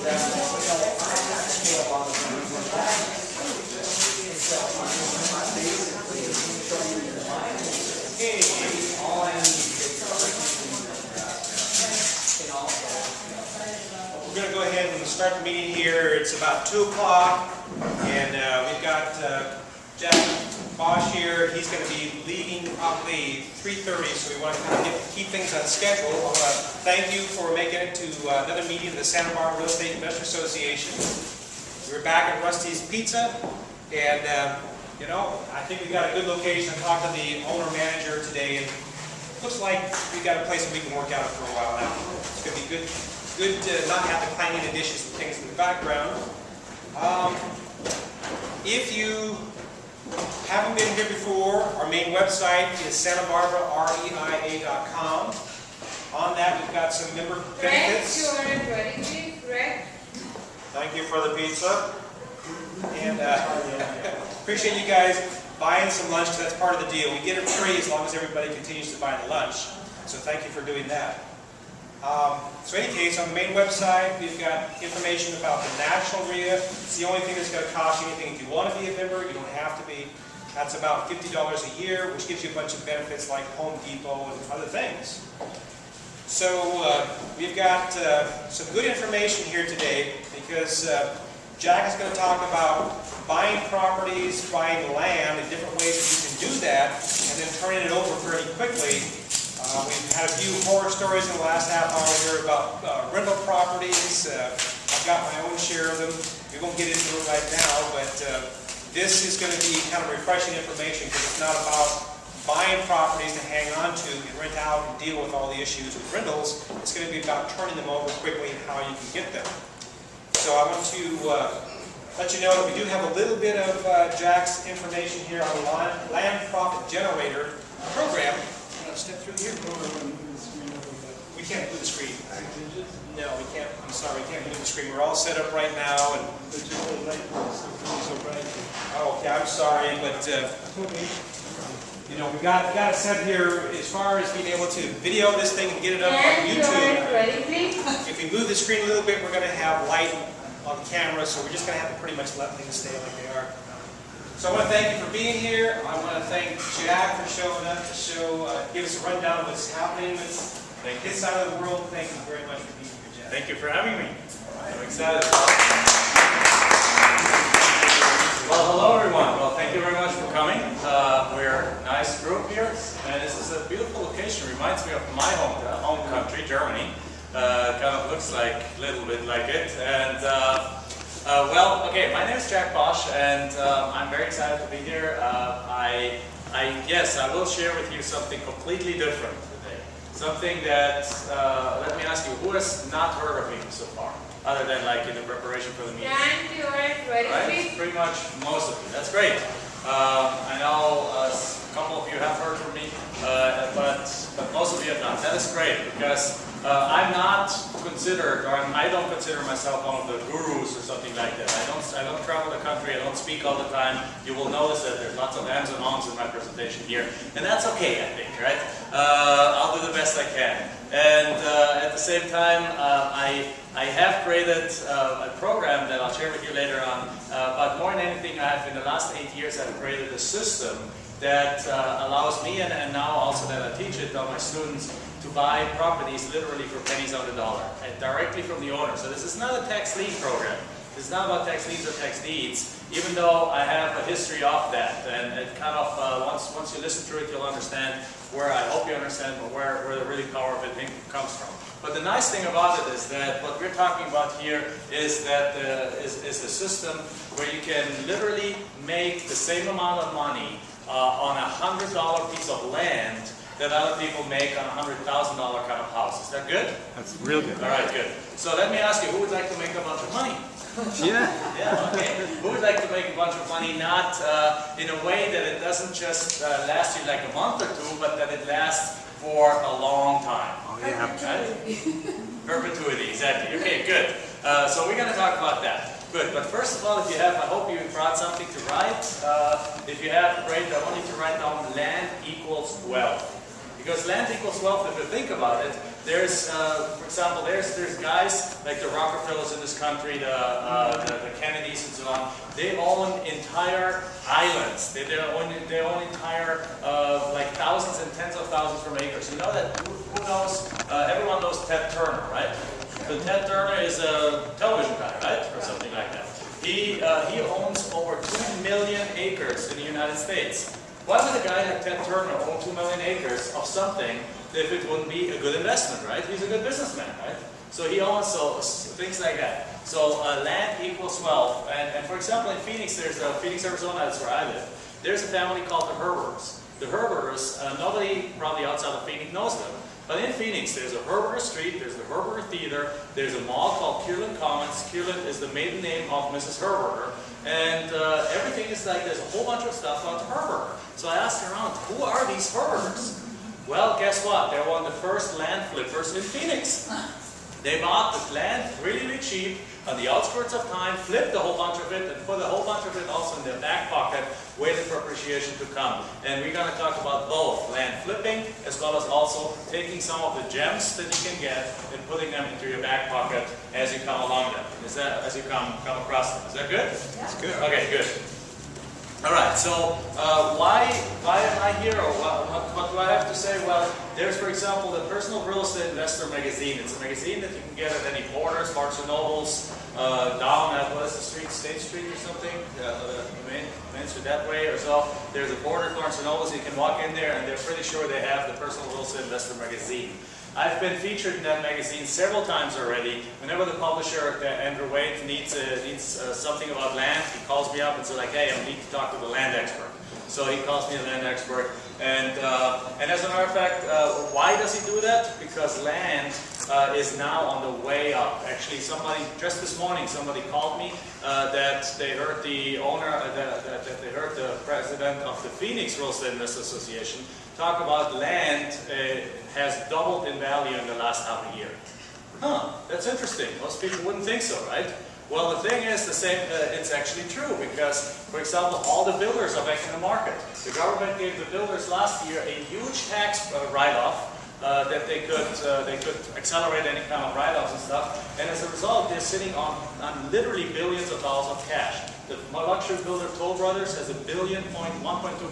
We're going to go ahead and start the meeting here. It's about 2 o'clock, and we've got Jack Bosch here. He's going to be leaving probably 3:30, so we want to kind of keep things on schedule. Thank you for making it to another meeting of the Santa Barbara Real Estate Investor Association. We're back at Rusty's Pizza, and you know, I think we got a good location. I talked to the owner-manager today, and it looks like we got a place that we can work out for a while now. It's going to be good to not have the clanging of dishes and things in the background. If you haven't been here before, our main website is SantaBarbaraREIA.com. On that, we've got some member benefits. Correct. Thank you for the pizza. And appreciate you guys buying some lunch, because that's part of the deal. We get it free as long as everybody continues to buy the lunch. So thank you for doing that. So in any case, on the main website, we've got information about the national REIA. It's the only thing that's going to cost you anything. If you want to be a member, you don't have to be. That's about $50 a year, which gives you a bunch of benefits like Home Depot and other things. So we've got some good information here today, because Jack is going to talk about buying properties, buying land, and different ways that you can do that, and then turning it over pretty quickly. We've had a few horror stories in the last half hour here about rental properties. I've got my own share of them. We won't get into it right now, but this is going to be kind of refreshing information, because it's not about buying properties to hang on to and rent out and deal with all the issues with rentals. It's going to be about turning them over quickly and how you can get them. So I want to let you know that we do have a little bit of Jack's information here on the land profit generator program. Step through here. We can't move the screen. No, we can't. I'm sorry, we can't move the screen. We're all set up right now, and oh, okay. I'm sorry, but you know, we got it set here as far as being able to video this thing and get it up on YouTube. If we move the screen a little bit, we're going to have light on the camera, so we're just going to have to pretty much let things stay like they are. So I want to thank you for being here. I want to thank Jack for showing up to give us a rundown of what's happening with his side of the world. Thank you very much for being here, Jack. Thank you for having me. All right. I'm excited. Well, hello everyone. Well, thank you very much for coming. We're a nice group here, and this is a beautiful location. Reminds me of my home country, Germany. Kind of looks like a little bit like it. And well, okay, my name is Jack Bosch, and I'm very excited to be here. Yes, I will share with you something completely different today. Something that, let me ask you, who has not heard of me so far? Other than like in the preparation for the meeting? Right? Pretty much most of you. That's great. I know a couple of you have heard from me, but most of you have not. That is great, because I'm not considered, or I don't consider myself one of the gurus or something like that. I don't travel the country. I don't speak all the time. You will notice that there's lots of ands and ons in my presentation here, and that's okay, I think, right? I'll do the best I can. And at the same time, I have created a program that I'll share with you later on. But more than anything, I have in the last 8 years, I've created a system that allows me, and now also that I teach it to my students, to buy properties literally for pennies on the dollar, and directly from the owner. So this is not a tax lien program. This is not about tax liens or tax deeds, even though I have a history of that. And it kind of, once you listen to it, you'll understand where, I hope you understand where the really power of it comes from. But the nice thing about it is that what we're talking about here is that is a system where you can literally make the same amount of money on a $100 piece of land that other people make on a $100,000 kind of house. Is that good? That's real good. All right, good. So let me ask you, who would like to make a bunch of money? Yeah. Yeah, okay. Who would like to make a bunch of money, not in a way that it doesn't just last you like a month or two, but that it lasts for a long time? Oh, yeah. Perpetuity, exactly. Okay, good. So we're going to talk about that. Good, but first of all, if you have, I hope you brought something to write. If you have, great, I want you to write down land equals wealth. Because land equals wealth, if you think about it, there's, for example, there's guys like the Rockefellers in this country, the Kennedys and so on. They own entire islands. They own entire, like thousands and tens of thousands of acres. You know that, who knows, everyone knows Ted Turner, right? So Ted Turner is a television guy, right? Or something like that. He owns over 2 million acres in the United States. Why would a guy like Ted Turner own 2 million acres of something if it wouldn't be a good investment, right? He's a good businessman, right? So he owns things like that. So land equals wealth. And for example, in Phoenix, Phoenix, Arizona, that's where I live. There's a family called the Herberters. The Herberters, nobody probably outside of Phoenix knows them. But in Phoenix, there's a Herberter Street, there's the Herberter Theater, there's a mall called Kierland Commons. Kierland is the maiden name of Mrs. Herberter. And everything is like, there's a whole bunch of stuff about Herberter. So I asked around, who are these Herberters? Well, guess what? They're one of the first land flippers in Phoenix. They bought the land really, really cheap on the outskirts of town, flipped a whole bunch of it, and put a whole bunch of it also in their back pocket, waiting for appreciation to come. And we're going to talk about both land flipping, as well as also taking some of the gems that you can get and putting them into your back pocket as you come along them. Is that, as you come across them? Is that good? That's good. Okay, good. All right, so why am I here, or what do I have to say? Well, there's, for example, the Personal Real Estate Investor magazine. It's a magazine that you can get at any Borders, Barnes & Nobles, down at, what is the street, State Street or something? Main Street that way or so. There's a Borders, Barnes & Nobles. You can walk in there and they're pretty sure they have the Personal Real Estate Investor magazine. I've been featured in that magazine several times already. Whenever the publisher, Andrew Wade, needs something about land, he calls me up and says like, hey, I need to talk to the land expert. So he calls me a land expert. And as a matter of fact, why does he do that? Because land is now on the way up. Actually, just this morning, somebody called me that they heard the owner, that they heard the president of the Phoenix Real Estate Investors Association talk about land has doubled in value in the last half a year. Huh, that's interesting. Most people wouldn't think so, right? Well, the thing is, it's actually true because, for example, all the builders are back in the market. The government gave the builders last year a huge tax write-off that they could accelerate any kind of write-offs and stuff. And as a result, they're sitting on literally billions of dollars of cash. The luxury builder Toll Brothers has $1.2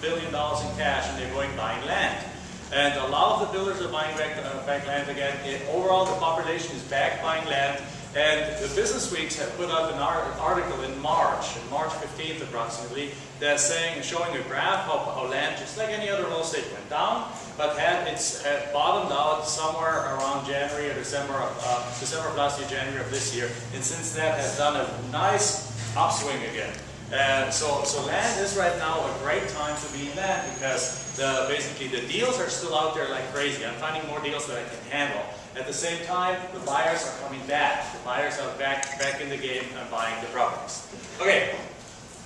billion in cash, and they're going buying land. And a lot of the builders are buying back land again. Overall, the population is back buying land. And the Business Weeks have put out an article in March 15th approximately, that's showing a graph of how land, just like any other real estate, went down, but had bottomed out somewhere around January or December of last year, January of this year, and since then has done a nice upswing again. So land is right now a great time to be in land because basically the deals are still out there like crazy. I'm finding more deals that I can handle. At the same time, the buyers are coming back. The buyers are back in the game and buying the properties. Okay,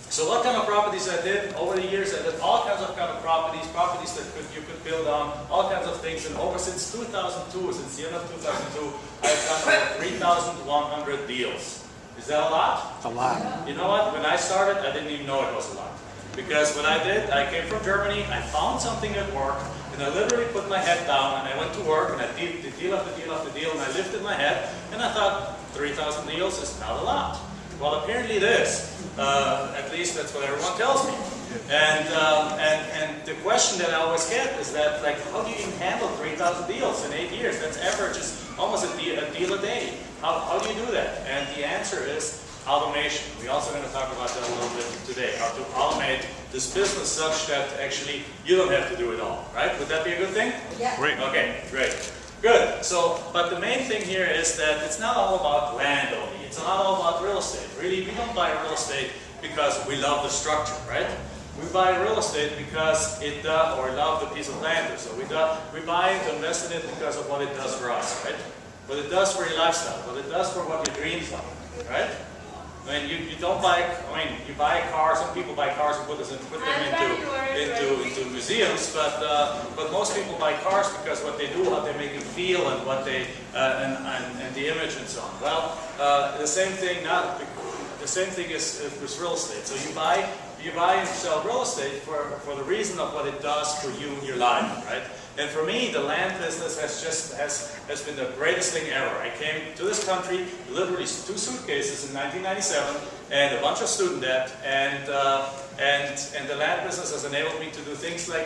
so what kind of properties I did over the years? I did all kinds of properties that you could build on, all kinds of things. And since 2002, since the end of 2002, I've done over 3,100 deals. Is that a lot? It's a lot. You know what? When I started, I didn't even know it was a lot. Because what I did, I came from Germany, I found something at work, and I literally put my head down, and I went to work, and I did the deal after deal after deal, and I lifted my head, and I thought, 3,000 deals is not a lot. Well, apparently it is. At least that's what everyone tells me. And the question that I always get is that, like, how do you even handle 3,000 deals in 8 years? That's average, is almost a deal a day. How do you do that? And the answer is automation. We're also going to talk about that a little bit today, how to automate this business such that actually you don't have to do it all, right? Would that be a good thing? Yeah. Great. Okay, great. Good. So, but the main thing here is that it's not all about land only. It's not all about real estate. Really, we don't buy real estate because we love the structure, right? We buy real estate because it does, or love the piece of land or so. We buy it to invest in it because of what it does for us, right? What it does for your lifestyle, what it does for what your dreams are, right? I mean, you don't buy, you buy a car, some people buy cars and put them into museums, but most people buy cars because what they do, how they make you feel, and what they, and the image and so on. Well, the same thing is with real estate. So you buy and sell real estate for the reason of what it does for you in your life, right? And for me, the land business has been the greatest thing ever. I came to this country, literally 2 suitcases in 1997, and a bunch of student debt, and the land business has enabled me to do things like